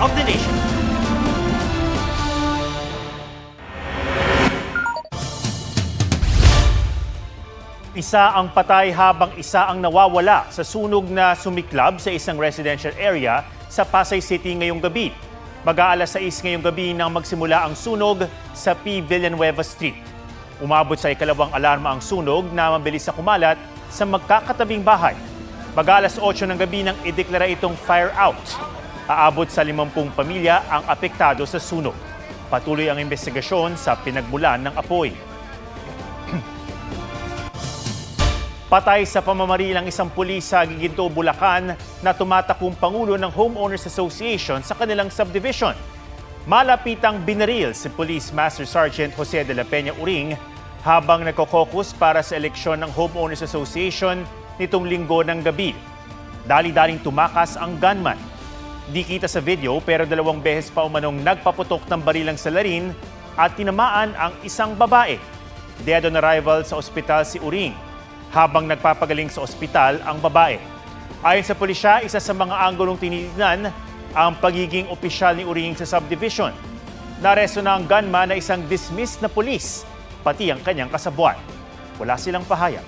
of the nation. Isa ang patay habang isa ang nawawala sa sunog na sumiklab sa isang residential area sa Pasay City ngayong gabi. Mag-aalas 6 ngayong gabi nang magsimula ang sunog sa P. Villanueva Street. Umabot sa ikalawang alarma ang sunog na mabilis na kumalat sa magkakatabing bahay. Mag-aalas 8 ng gabi nang ideklara itong fire out. Aabot sa 50 pamilya ang apektado sa sunog. Patuloy ang investigasyon sa pinagmulan ng apoy. Patay sa pamamarilang isang pulis sa Giginto, Bulacan na tumatakong pangulo ng Homeowners Association sa kanilang subdivision. Malapitang binaril si Police Master Sergeant Jose de la Peña Uring habang nagko-caucus para sa eleksyon ng Homeowners Association nitong linggo ng gabi. Dali-daling tumakas ang gunman. Di kita sa video pero 2 beses pa umanong nagpaputok ng barilang salarin at tinamaan ang isang babae. Dead on arrival sa ospital si Uring habang nagpapagaling sa ospital ang babae. Ayon sa pulisya, isa sa mga anggulong tinitignan ang pagiging opisyal ni Uring sa subdivision. Naresto na ang gunman na isang dismissed na pulis, pati ang kanyang kasabuan. Wala silang pahayag.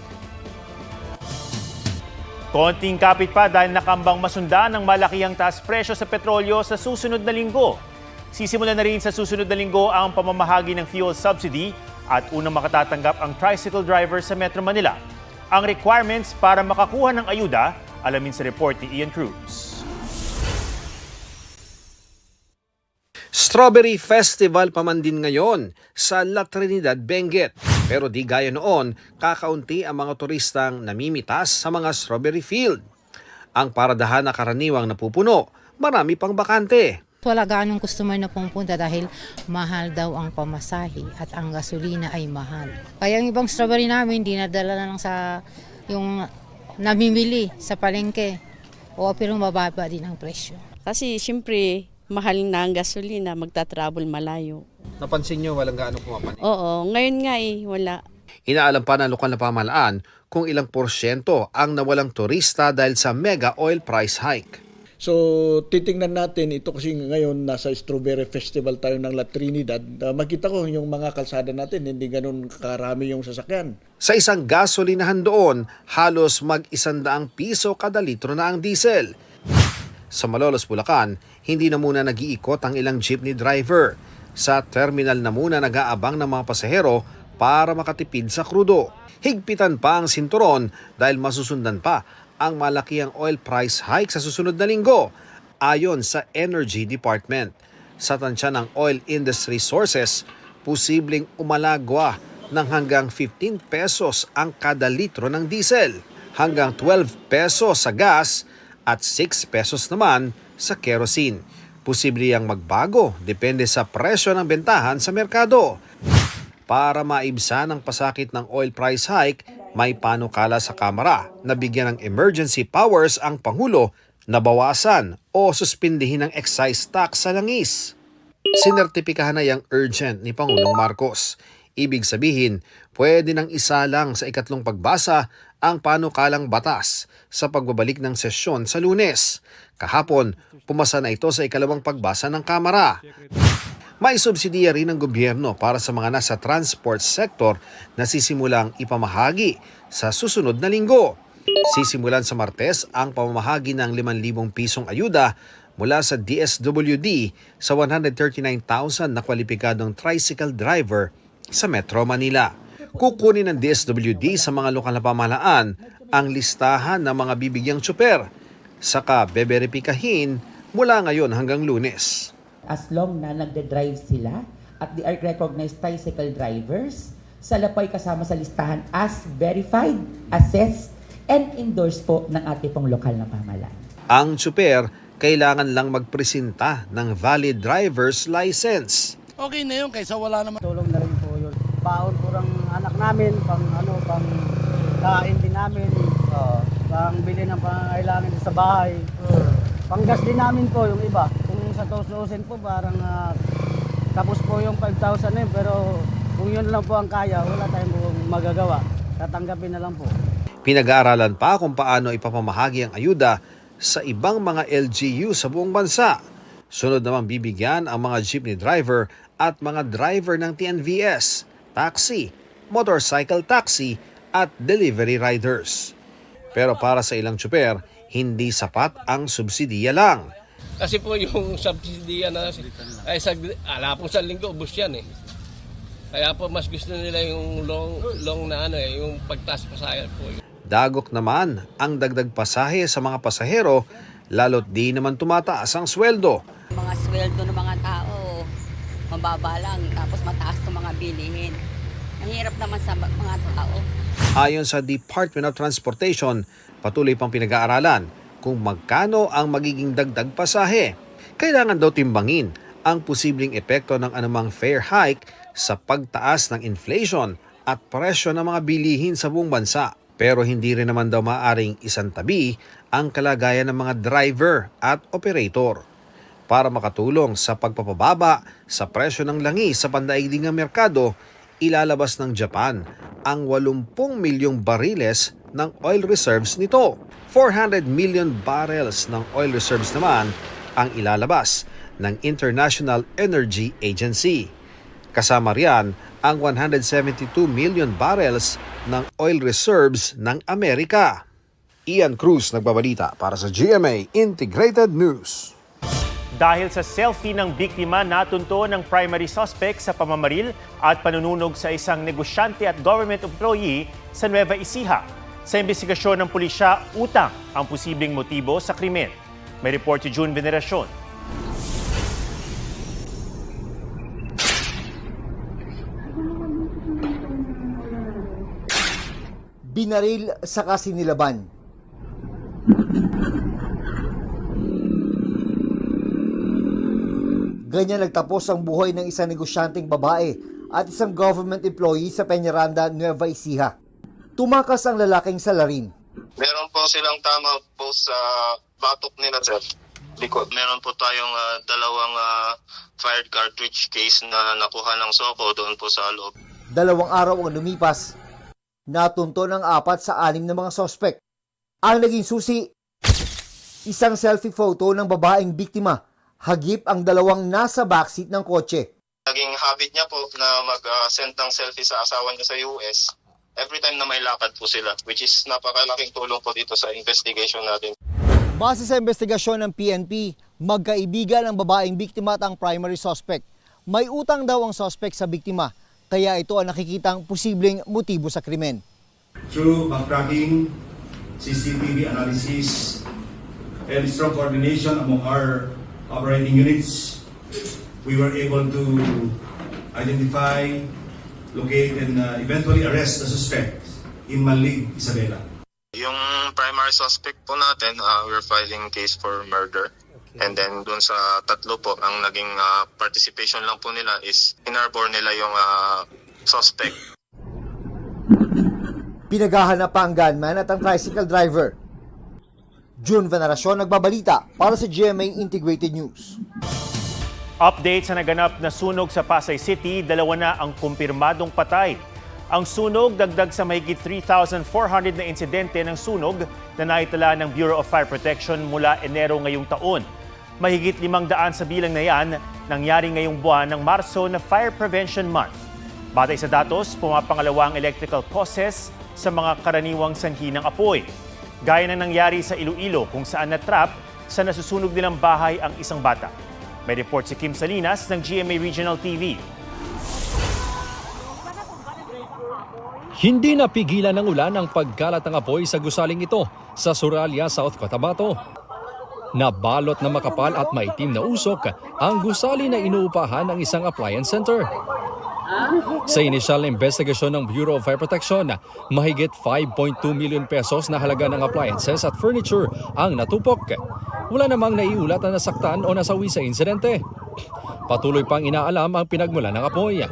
Konting kapit pa dahil nakambang masundaan ng malakihang taas presyo sa petrolyo sa susunod na linggo. Sisimulan na rin sa susunod na linggo ang pamamahagi ng fuel subsidy at unang makatatanggap ang tricycle driver sa Metro Manila. Ang requirements para makakuha ng ayuda, alamin sa report ni Ian Cruz. Strawberry Festival pa man din ngayon sa La Trinidad, Benguet. Pero di gaya noon, kakaunti ang mga turistang namimitas sa mga strawberry field. Ang paradahan na karaniwang napupuno, marami pang bakante. Wala ganong customer na pumunta dahil mahal daw ang pamasahe at ang gasolina ay mahal. Kaya yung ibang strawberry namin, dinadala na lang sa yung namimili sa palengke. O pero mababa din ang presyo. Kasi siyempre, mahal na ang gasolina, magta-travel malayo. Napansin nyo, walang gaano pumapanin? Oo, ngayon nga wala. Inaalam pa ng lokal na pamahalaan kung ilang porsyento ang nawalang turista dahil sa mega oil price hike. So, titingnan natin, ito kasi ngayon nasa Strawberry Festival tayo ng La Trinidad. Makita ko yung mga kalsada natin, hindi ganun karami yung sasakyan. Sa isang gasolinahan doon, halos mag-100 piso kada litro na ang diesel. Sa Malolos, Bulacan, hindi na muna nag-iikot ang ilang jeepney driver. Sa terminal na muna nag-aabang ng mga pasahero para makatipid sa krudo. Higpitan pa ang sinturon dahil masusundan pa ang malakihang oil price hike sa susunod na linggo, ayon sa Energy Department. Sa tansya ng oil industry sources, posibleng umalagwa ng hanggang 15 pesos ang kada litro ng diesel, hanggang 12 pesos sa gas at 6 pesos naman sa kerosene. Posible yang magbago depende sa presyo ng bentahan sa merkado. Para maibsan ang pasakit ng oil price hike, may panukala sa Kamara na bigyan ng emergency powers ang Pangulo na bawasan o suspindihin ang excise tax sa langis. Sinertipikahan na yang urgent ni Pangulong Marcos. Ibig sabihin, pwede nang isalang sa ikatlong pagbasa ang panukalang batas sa pagbabalik ng sesyon sa Lunes. Kahapon, pumasa na ito sa ikalawang pagbasa ng Kamara. May subsidiya rin ng gobyerno para sa mga nasa transport sector na sisimulang ipamahagi sa susunod na linggo. Sisimulan sa Martes ang pamamahagi ng 5,000 pisong ayuda mula sa DSWD sa 139,000 na kwalipikadong tricycle driver sa Metro Manila. Kukunin ng DSWD sa mga lokal na pamahalaan ang listahan ng mga bibigyang tsuper. Saka beberipikahin mula ngayon hanggang Lunes. As long na nagde-drive sila at they are recognized tricycle drivers, sila po ay kasama sa listahan as verified, assessed, and endorsed po ng ating pong lokal na pamahalaan. Ang tsuper kailangan lang magpresenta ng valid driver's license. Okay na yun kaysa wala naman. Tulong na rin po yun. Baon po ng anak namin, pang kain din namin, pang bili ng pangangailangan sa bahay. Panggas din namin po yung iba. Kung sa tutusin po parang tapos po yung 5,000 na yun, pero kung yun lang po ang kaya, wala tayong magagawa. Tatanggapin na lang po. Pinag-aaralan pa kung paano ipapamahagi ang ayuda sa ibang mga LGU sa buong bansa. Sunod naman bibigyan ang mga jeepney driver at mga driver ng TNVS, taxi, motorcycle taxi at delivery riders. Pero para sa ilang tsuper, hindi sapat ang subsidiya lang. Kasi po yung subsidiya na ay ala pong sa linggo, ubos yan eh. Kaya po mas gusto nila yung long na yung pagtaas pasahe po. Dagok naman ang dagdag pasahe sa mga pasahero, lalo't di naman tumataas ang sweldo. Mga sweldo ng mga tao, mababa lang, tapos mataas ng mga bilihin. Mahirap naman sa mga tao. Ayon sa Department of Transportation, patuloy pang pinag-aaralan kung magkano ang magiging dagdag pasahe. Kailangan daw timbangin ang posibleng epekto ng anumang fare hike sa pagtaas ng inflation at presyo ng mga bilihin sa buong bansa. Pero hindi rin naman daw maaaring isantabi ang kalagayan ng mga driver at operator. Para makatulong sa pagpapababa sa presyo ng langis sa pandaigdigang merkado, ilalabas ng Japan ang 80 milyong bariles ng oil reserves nito. 400 million barrels ng oil reserves naman ang ilalabas ng International Energy Agency. Kasama riyan ang 172 million barrels ng oil reserves ng Amerika. Ian Cruz nagbabalita para sa GMA Integrated News. Dahil sa selfie ng biktima, natunto ng primary suspect sa pamamaril at panununog sa isang negosyante at government employee sa Nueva Ecija. Sa imbestigasyon ng pulisya, utang ang posibleng motibo sa krimen. May report si June Veneracion. Binaril sa kasinilaban. Ganyan nagtapos ang buhay ng isang negosyanteng babae at isang government employee sa Peñaranda, Nueva Ecija. Tumakas ang lalaking salarin. Meron po silang tama po sa batok nila, sir. Likod. Meron po tayong dalawang fired cartridge case na nakuha ng Soko doon po sa loob. 2 araw ang lumipas. Natunto ng 4 sa 6 na mga sospek. Ang naging susi, isang selfie photo ng babaeng biktima. Hagip ang 2 nasa backseat ng kotse. Naging habit niya po na mag-send ng selfie sa asawa niya sa US every time na may lakad po sila, which is napakalaking tulong po dito sa investigation natin. Base sa investigasyon ng PNP, magkaibigan ang babaeng biktima at ang primary suspect. May utang daw ang suspect sa biktima, kaya ito ang nakikitang posibleng motibo sa krimen. Through backtracking, CCTV analysis, and strong coordination among our operating units, we were able to identify, locate, and eventually arrest the suspect in Malig, Isabela. Yung primary suspect po natin, we're filing case for murder. And then dun sa 3 po, ang naging participation lang po nila is inarbor nila yung suspect. Pinaghahanap pa ang gunman at ang tricycle driver. June Veneracion nagbabalita para sa GMA Integrated News. Update sa naganap na sunog sa Pasay City, 2 na ang kumpirmadong patay. Ang sunog dagdag sa mahigit 3,400 na insidente ng sunog na naitala ng Bureau of Fire Protection mula Enero ngayong taon. Mahigit 500 sa bilang na yan nangyari ngayong buwan ng Marso na Fire Prevention Month. Batay sa datos, pumapangalawa ang electrical causes sa mga karaniwang sanhi ng apoy. Gaya ng nangyari sa Iloilo kung saan natrap sa nasusunog nilang bahay ang isang bata. May report si Kim Salinas ng GMA Regional TV. Hindi napigilan ng ulan ang pagkalat ng apoy sa gusaling ito sa Suralia, South Cotabato. Nabalot na makapal at maitim na usok ang gusali na inuupahan ng isang appliance center. Sa inisyal na investigasyon ng Bureau of Fire Protection, mahigit 5.2 million pesos na halaga ng appliances at furniture ang natupok. Wala namang naiulat na nasaktan o nasawi sa insidente. Patuloy pang inaalam ang pinagmulan ng apoy.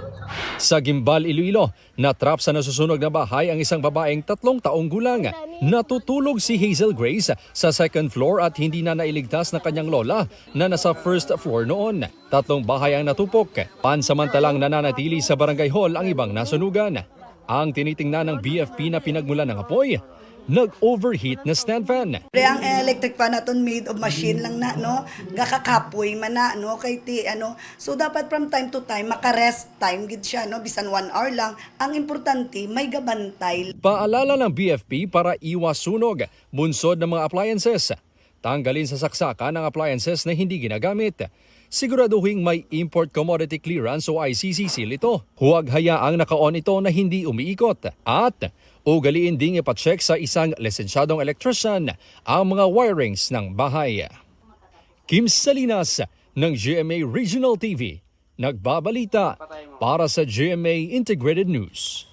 Sa Gimbal, Iloilo, natrap sa nasusunog na bahay ang isang babaeng 3 taong gulang. Natutulog si Hazel Grace sa 2nd floor at hindi na nailigtas ng kanyang lola na nasa 1st floor noon. 3 bahay ang natupok. Pansamantalang nananatili sa barangay hall ang ibang nasunugan. Ang tinitingnan ng BFP na pinagmulan ng apoy, nag-overheat na stand fan. Ang electric fan naton made of machine lang na, no? Gakakapoy man na, no? Kay ti, ano. So, dapat from time to time, maka-rest time gid siya, no? Bisan 1 hour lang. Ang importante, may gabantay. Paalala ng BFP para iwas sunog, bunsod ng mga appliances. Tanggalin sa saksakan ang appliances na hindi ginagamit. Siguraduhin may Import Commodity Clearance o ICC seal ito. Huwag hayaang naka-on ito na hindi umiikot. At ugaliin ding ipacheck sa isang lisensyadong electrician ang mga wirings ng bahay. Kim Salinas ng GMA Regional TV, nagbabalita para sa GMA Integrated News.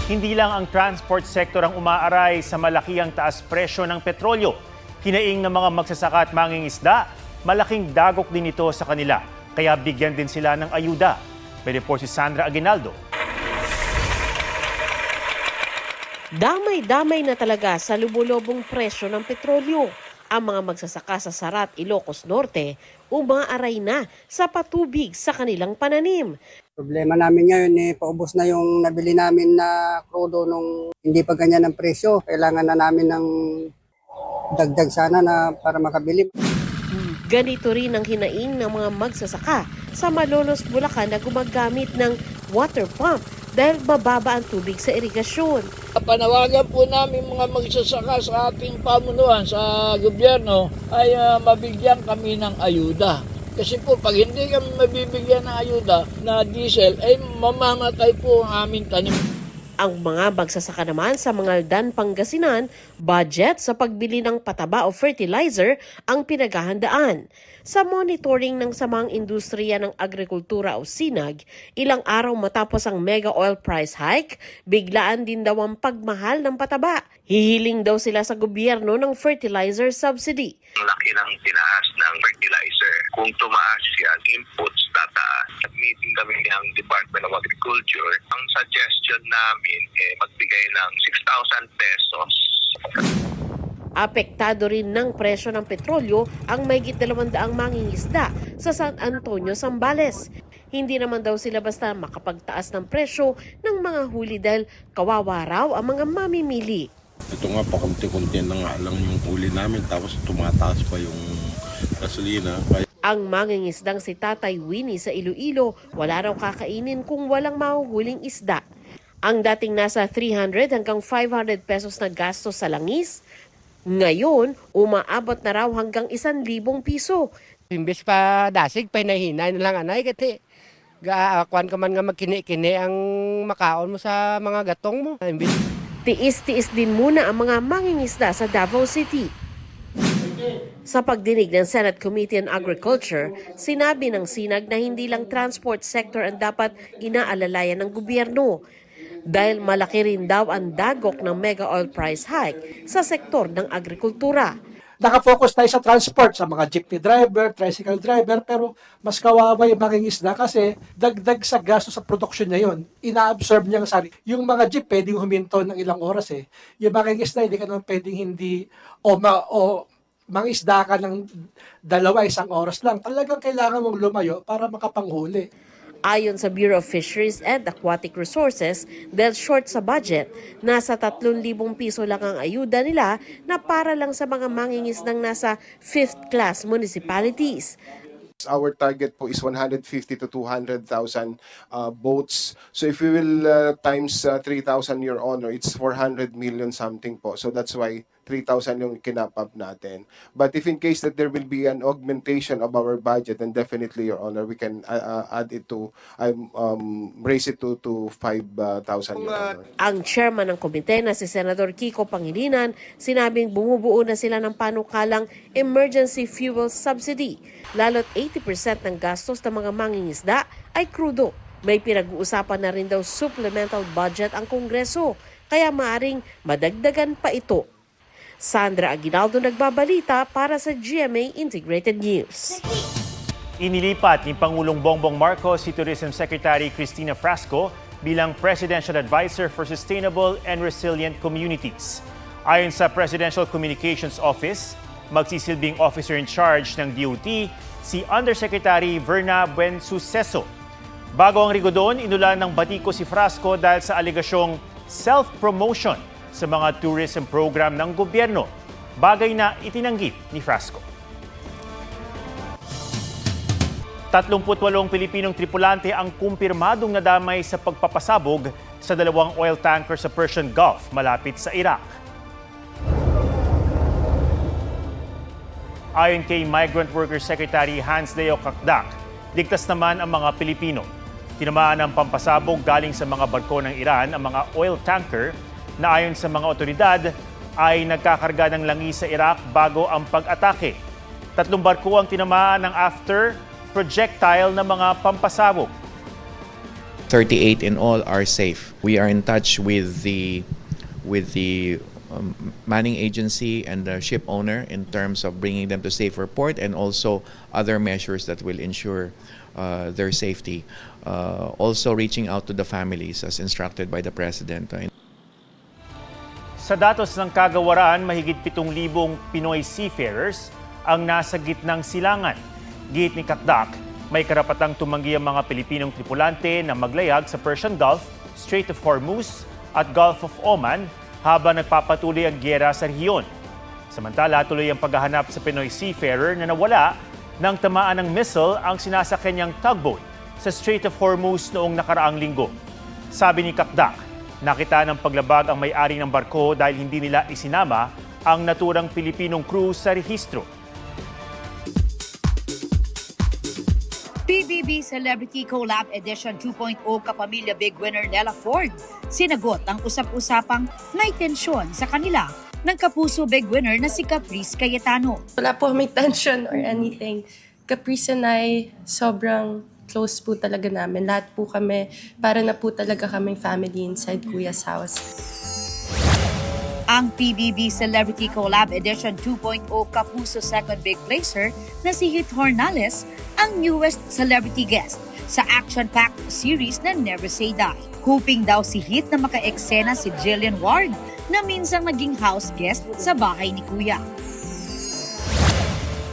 Hindi lang ang transport sector ang umaaray sa malakihang taas presyo ng petrolyo. Kinaing ng mga magsasaka at mangingisda, malaking dagok din ito sa kanila. Kaya bigyan din sila ng ayuda. May report si Sandra Aguinaldo. Damay-damay na talaga sa lubulobong presyo ng petrolyo. Ang mga magsasaka sa Sarat, Ilocos Norte, umaaray na sa patubig sa kanilang pananim. Problema namin ngayon, paubos na yung nabili namin na krudo nung hindi pa ganyan ang presyo. Kailangan na namin ng dagdag sana na para makabili. Ganito rin ang hinaing ng mga magsasaka sa Malolos, Bulacan na gumagamit ng water pump dahil bababa ang tubig sa irigasyon. Panawagan po namin mga magsasaka sa ating pamunuan sa gobyerno ay mabigyan kami ng ayuda. Kasi po pag hindi kami mabibigyan ng ayuda na diesel ay mamamatay po ang aming tanim. Ang mga magsasaka naman sa Mangaldan, Pangasinan, budget sa pagbili ng pataba o fertilizer ang pinaghahandaan. Sa monitoring ng samang industriya ng agrikultura o SINAG, ilang araw matapos ang mega oil price hike, biglaan din daw ang pagmahal ng pataba. Hihiling daw sila sa gobyerno ng fertilizer subsidy. Ang laki ng tinaas ng fertilizer. Kung tumaas yan, inputs tataas. Meeting kami ng Department of Agriculture. Ang suggestion namin magbigay ng 6,000 pesos. Apektado rin ng presyo ng petrolyo ang mahigit 200 mangingisda sa San Antonio, Zambales. Hindi naman daw sila basta makapagtaas ng presyo ng mga huli dahil kawawa raw ang mga mamimili. Ito nga, pakunti-kunti na nga lang yung huli namin tapos tumataas pa yung gasolina. Ang mangingisdang si Tatay Winnie sa Iloilo, wala raw kakainin kung walang mahuhuling isda. Ang dating nasa 300 hanggang 500 pesos na gasto sa langis, ngayon umaabot na raw hanggang 1,000 piso. Imbes pa dasig, pinahinay na lang anay kasi kuan ka man nga magkini-kini ang makaon mo sa mga gatong mo. Tiis-tiis din muna ang mga mangingisda sa Davao City. Sa pagdinig ng Senate Committee on Agriculture, sinabi ng SINAG na hindi lang transport sector ang dapat inaalalayan ng gobyerno dahil malaki rin daw ang dagok ng mega oil price hike sa sektor ng agrikultura. Nakafocus tayo sa transport, sa mga jeepney driver, tricycle driver, pero mas kawawa yung mangingisda kasi dagdag sa gasto sa produksyon niya yun. Ina-absorb niya ang sarili. Yung mga jeep pwedeng huminto ng ilang oras eh. Yung mangingisda hindi ka naman pwedeng hindi mangisda ka ng 2-1 oras lang. Talagang kailangan mong lumayo para makapanghuli. Ayon sa Bureau of Fisheries and Aquatic Resources, dahil short sa budget, nasa 3,000 piso lang ang ayuda nila na para lang sa mga mangingisdang nasa 5th class municipalities. Our target po is 150 to 200,000 boats. So if we will times 3,000, Your Honor, it's 400 million something po. So that's why 3,000 yung kinap-up natin. But if in case that there will be an augmentation of our budget, then definitely, Your Honor, we can add it to, raise it to 5,000, Your Honor. Ang chairman ng komite na si Senador Kiko Pangilinan, sinabing bumubuo na sila ng panukalang emergency fuel subsidy. Lalo't 80% ng gastos ng mga mangingisda ay krudo. May pinag-uusapan na rin daw supplemental budget ang Kongreso, kaya maaring madagdagan pa ito. Sandra Aguinaldo nagbabalita para sa GMA Integrated News. Inilipat ni Pangulong Bongbong Marcos si Tourism Secretary Cristina Frasco bilang Presidential Advisor for Sustainable and Resilient Communities. Ayon sa Presidential Communications Office, magsisilbing officer in charge ng DOT si Undersecretary Verna Buensuceso. Bago ang rigodon, inulan ng batiko si Frasco dahil sa alegasyong self-promotion sa mga tourism program ng gobyerno, bagay na itinanggi ni Frasco. 38 Pilipinong tripulante ang kumpirmadong nadamay sa pagpapasabog sa 2 oil tanker sa Persian Gulf malapit sa Iraq. Ayon kay Migrant Workers Secretary Hans Leo Kakdak, ligtas naman ang mga Pilipino. Tinamaan ng pampasabog galing sa mga barko ng Iran ang mga oil tanker na ayon sa mga otoridad ay nagkakarga ng langis sa Iraq bago ang pag-atake. 3 barko ang tinamaan ng after projectile na mga pampasabog. 38 in all are safe. We are in touch with the manning agency and the ship owner in terms of bringing them to safer port and also other measures that will ensure their safety. Also reaching out to the families as instructed by the President. Sa datos ng kagawaran, mahigit 7,000 Pinoy seafarers ang nasa gitnang silangan. Git ni Kakdak, may karapatang tumanggi ang mga Pilipinong tripulante na maglayag sa Persian Gulf, Strait of Hormuz at Gulf of Oman habang nagpapatuloy ang giyera sa rehiyon. Samantala, tuloy ang paghahanap sa Pinoy seafarer na nawala nang tamaan ng missile ang sinasakyan niyang tugboat sa Strait of Hormuz noong nakaraang linggo. Sabi ni Kakdak, nakita ng paglabag ang may-ari ng barko dahil hindi nila isinama ang naturang Pilipinong crew sa rehistro. PBB Celebrity Collab Edition 2.0 kapamilya big winner Nella Ford. Sinagot ang usap-usapang may tensyon sa kanila ng kapuso big winner na si Caprice Cayetano. Wala po may tension or anything. Caprice and I, sobrang close po talaga namin. Lahat po kami, para na po talaga kaming family inside Kuya's house. Ang PBB Celebrity Collab Edition 2.0 kapuso second big placer na si Hit Hornales ang newest celebrity guest sa action-packed series na Never Say Die. Hoping daw si Hit na maka-eksena si Jillian Ward na minsang naging house guest sa bahay ni Kuya.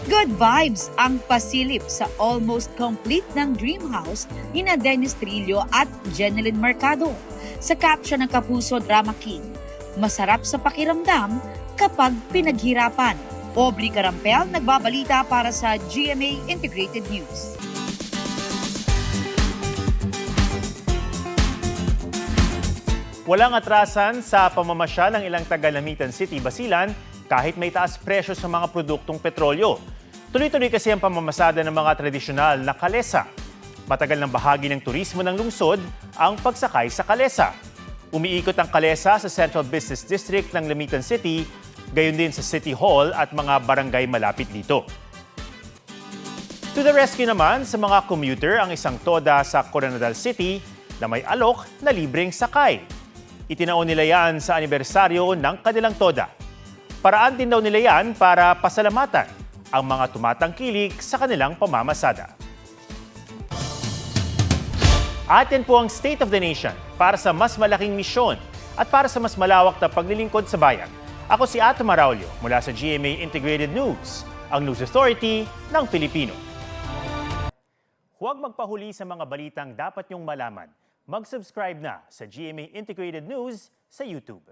Good vibes ang pasilip sa almost complete ng dream house ni na Dennis Trillo at Jeneline Mercado. Sa caption ng Kapuso Drama King, masarap sa pakiramdam kapag pinaghirapan. Aubrey Carampel nagbabalita para sa GMA Integrated News. Walang atrasan sa pamamasyal ng ilang taga Lamitan City, Basilan kahit may taas presyo sa mga produktong petrolyo. Tuloy-tuloy kasi ang pamamasada ng mga tradisyonal na kalesa. Matagal ng bahagi ng turismo ng lungsod ang pagsakay sa kalesa. Umiikot ang kalesa sa Central Business District ng Lamitan City, gayon din sa City Hall at mga barangay malapit dito. To the rescue naman sa mga commuter ang isang toda sa Coronadal City na may alok na libreng sakay. Itinaon nila yan sa anibersaryo ng kanilang toda. Paraan din daw nila yan para pasalamatan ang mga tumatangkilik sa kanilang pamamasada. At yan po ang State of the Nation para sa mas malaking misyon at para sa mas malawak na paglilingkod sa bayan. Ako si Ato Maraulio mula sa GMA Integrated News, ang News Authority ng Pilipino. Huwag magpahuli sa mga balitang dapat niyong malaman. Mag-subscribe na sa GMA Integrated News sa YouTube.